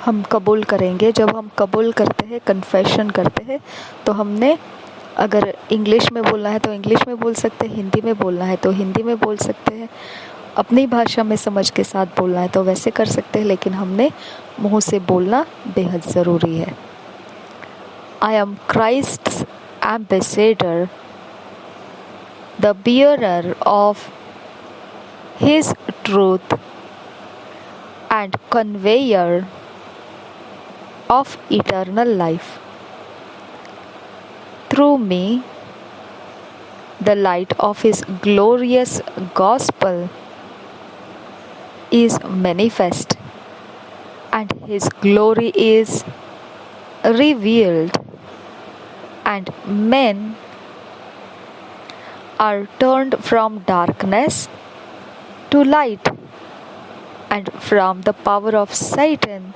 हम कबूल करेंगे। जब हम कबूल करते हैं, कन्फेशन करते हैं, तो हमने अगर इंग्लिश में बोलना है तो इंग्लिश में बोल सकते हैं, हिंदी में बोलना है तो हिंदी में बोल सकते हैं, अपनी भाषा में समझ के साथ बोलना है तो वैसे कर सकते हैं, लेकिन हमने मुंह से बोलना बेहद ज़रूरी है। I am Christ's ambassador, the bearer of His truth and conveyor of eternal life. Through me, the light of His glorious gospel is manifest, and His glory is revealed, and men are turned from darkness to light, and from the power of Satan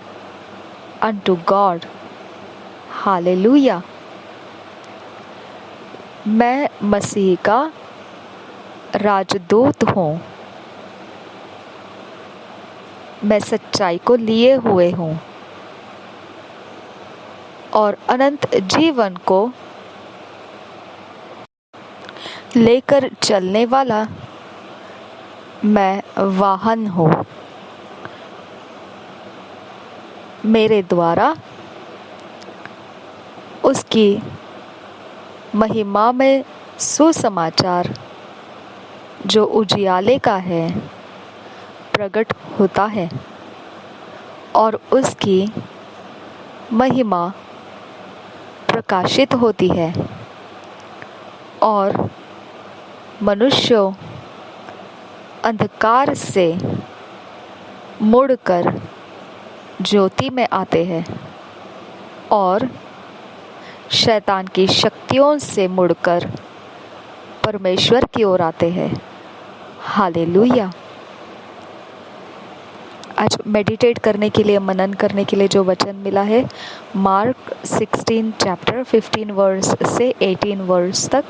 unto God. Hallelujah. मैं मसीह का राजदूत हूँ। मैं सच्चाई को लिए हुए हूँ और अनंत जीवन को लेकर चलने वाला मैं वाहन हूँ। मेरे द्वारा उसकी महिमा में सुसमाचार जो उजियाले का है प्रकट होता है और उसकी महिमा प्रकाशित होती है और मनुष्यों अंधकार से मुड़कर ज्योति में आते हैं और शैतान की शक्तियों से मुड़कर परमेश्वर की ओर आते हैं। हालेलुया। आज मेडिटेट करने के लिए, मनन करने के लिए जो वचन मिला है, मार्क 16 चैप्टर 15 वर्स से 18 वर्स तक,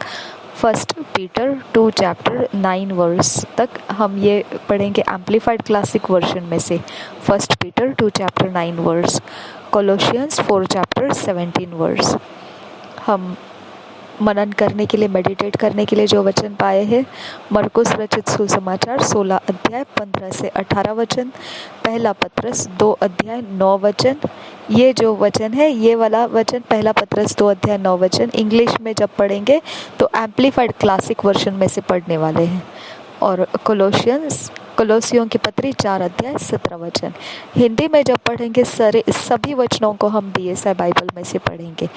1 पीटर 2 चैप्टर 9 वर्स तक हम ये पढ़ेंगे एम्पलीफाइड क्लासिक वर्जन में से। 1 Peter 2 chapter 9 verse, Colossians 4 chapter 17 verse. हम मनन करने के लिए, मेडिटेट करने के लिए जो वचन पाए हैं, मरकुस रचित सुसमाचार 16 अध्याय 15 से 18 वचन, पहला पत्रस 2 अध्याय 9 वचन। ये जो वचन है, ये वाला वचन पहला पत्रस 2 अध्याय 9 वचन इंग्लिश में जब पढ़ेंगे तो एम्पलीफाइड क्लासिक वर्जन में से पढ़ने वाले हैं। और कोलोसियों की पत्री 4 अध्याय 17 वचन हिंदी में जब पढ़ेंगे, सभी वचनों को हम बीएसआई बाइबल में से पढ़ेंगे।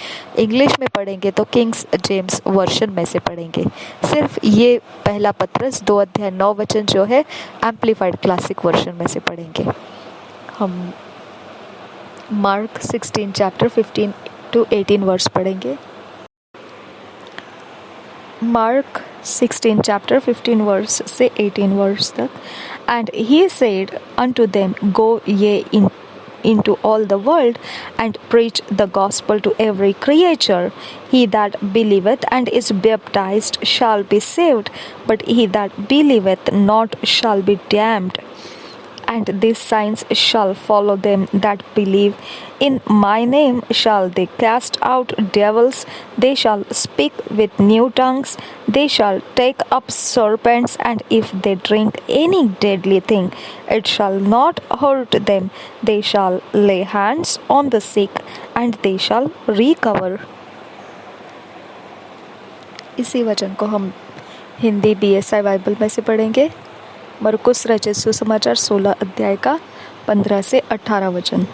इंग्लिश में पढ़ेंगे तो किंग्स जेम्स वर्जन में से पढ़ेंगे। सिर्फ ये पहला पत्रस 2 अध्याय 9 वचन जो है एम्पलीफाइड क्लासिक वर्जन में से पढ़ेंगे। हम मार्क 16 चैप्टर 15 to 18 वर्स पढ़ेंगे। मार्क 16 chapter 15 verse से 18 verse तक। And he said unto them, Go ye into all the world and preach the gospel to every creature. He that believeth and is baptized shall be saved, but he that believeth not shall be damned. And these signs shall follow them that believe. In my name shall they cast out devils, they shall speak with new tongues, they shall take up serpents, and if they drink any deadly thing, it shall not hurt them. They shall lay hands on the sick, and they shall recover. इसी वचन को हम Hindi BSI Bible में से पढ़ेंगे। मरकुस रचित सुसमाचार 16 अध्याय का 15 से 18 वचन।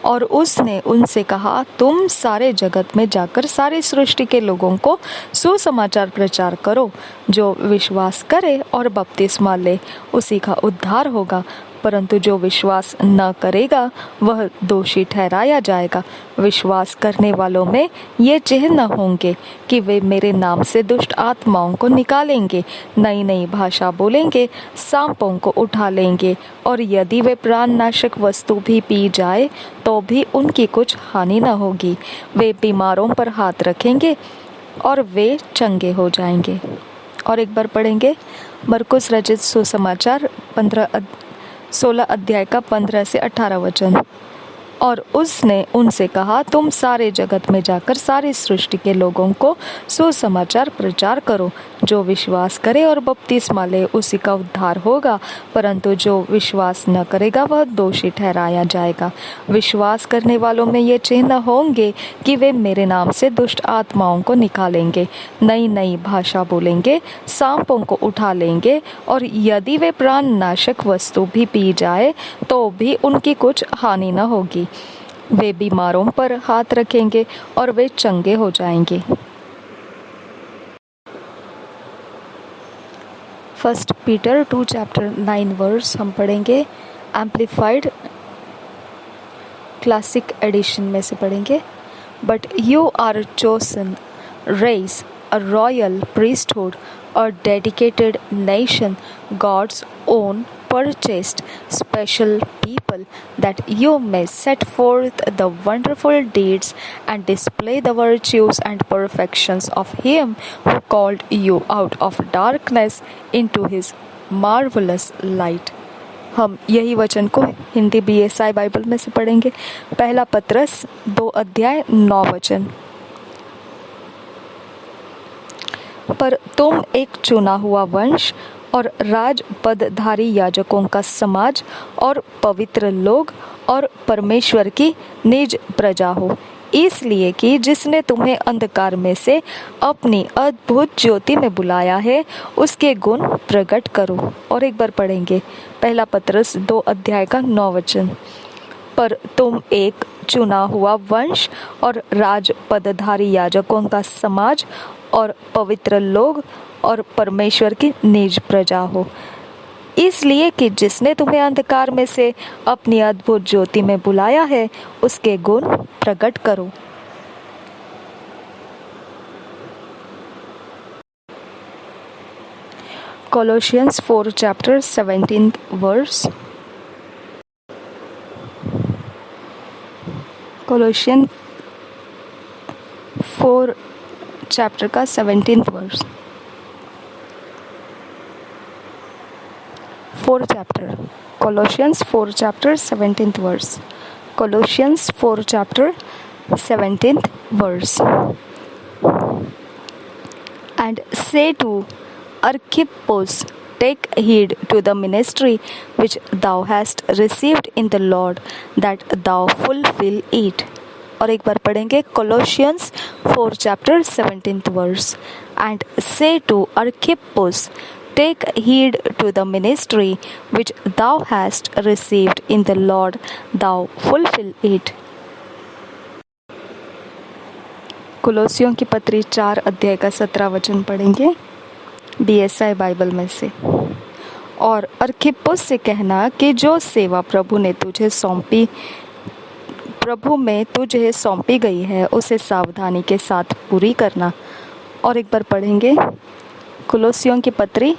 और उसने उनसे कहा, तुम सारे जगत में जाकर सारी सृष्टि के लोगों को सुसमाचार प्रचार करो। जो विश्वास करे और बपतिस्मा ले उसी का उद्धार होगा, परंतु जो विश्वास न करेगा वह दोषी ठहराया जाएगा। विश्वास करने वालों में ये चिन्ह होंगे कि वे मेरे नाम से दुष्ट आत्माओं को निकालेंगे, नई नई भाषा बोलेंगे, सांपों को उठा लेंगे, और यदि वे प्राणनाशक वस्तु भी पी जाए तो भी उनकी कुछ हानि न होगी। वे बीमारों पर हाथ रखेंगे और वे चंगे हो जाएंगे। और एक बार पढ़ेंगे मरकुस रचित सुसमाचार 16 अध्याय का 15 से 18 वचन। और उसने उनसे कहा, तुम सारे जगत में जाकर सारी सृष्टि के लोगों को सुसमाचार प्रचार करो। जो विश्वास करे और बपतिस्मा ले उसी का उद्धार होगा, परंतु जो विश्वास न करेगा वह दोषी ठहराया जाएगा। विश्वास करने वालों में ये चिन्ह होंगे कि वे मेरे नाम से दुष्ट आत्माओं को निकालेंगे, नई नई भाषा बोलेंगे, सांपों को उठा लेंगे, और यदि वे प्राणनाशक वस्तु भी पी जाए तो भी उनकी कुछ हानि न होगी। वे बीमारों पर हाथ रखेंगे और वे चंगे हो जाएंगे। 1 पीटर 2 चैप्टर 9 वर्स हम पढ़ेंगे। एम्प्लीफाइड क्लासिक एडिशन में से पढ़ेंगे। But you are chosen race, a royal priesthood, a dedicated nation, God's own purchased special people, that you may set forth the wonderful deeds and display the virtues and perfections of Him who called you out of darkness into His marvelous light. हम यही वचन को Hindi BSI Bible में से पढ़ेंगे। पहला पत्रस 2 अध्याय 9 वचन। पर तुम एक चुना हुआ वंश और राज पदधारी याजकों का समाज और पवित्र लोग और परमेश्वर की निज प्रजा हो, इसलिए कि जिसने तुम्हें अंधकार में से अपनी अद्भुत ज्योति में बुलाया है उसके गुण प्रकट करो। और एक बार पढ़ेंगे पहला पत्रस 2 अध्याय का 9 वचन। पर तुम एक चुना हुआ वंश और राज पदधारी याजकों का समाज और पवित्र लोग और परमेश्वर की निज प्रजा हो, इसलिए कि जिसने तुम्हें अंधकार में से अपनी अद्भुत ज्योति में बुलाया है उसके गुण प्रकट करो। Colossians 4 chapter 17th verse। Colossians 4 chapter का 17th verse. 4 chapter Colossians 4 chapter 17th verse। Colossians 4 chapter 17th verse। And say to Archippus, take heed to the ministry which thou hast received in the Lord, that thou fulfill it। और एक बार पढ़ेंगे Colossians 4 chapter 17th verse। And say to Archippus, take heed to the ministry which thou hast received in the Lord, thou fulfill it। कुलोसियों की पत्री 4 अध्याय का 17 वचन पढ़ेंगे BSI Bible में से। और अर्खिप्पुस से कहना कि जो सेवा प्रभु में तुझे सौंपी गई है उसे सावधानी के साथ पूरी करना। और एक बार पढ़ेंगे कुलोसियों की पत्री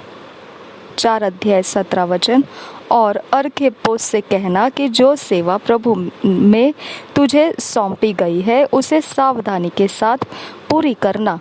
4 अध्याय 17 वचन। और अर्खिप्पुस से कहना कि जो सेवा प्रभु में तुझे सौंपी गई है उसे सावधानी के साथ पूरी करना।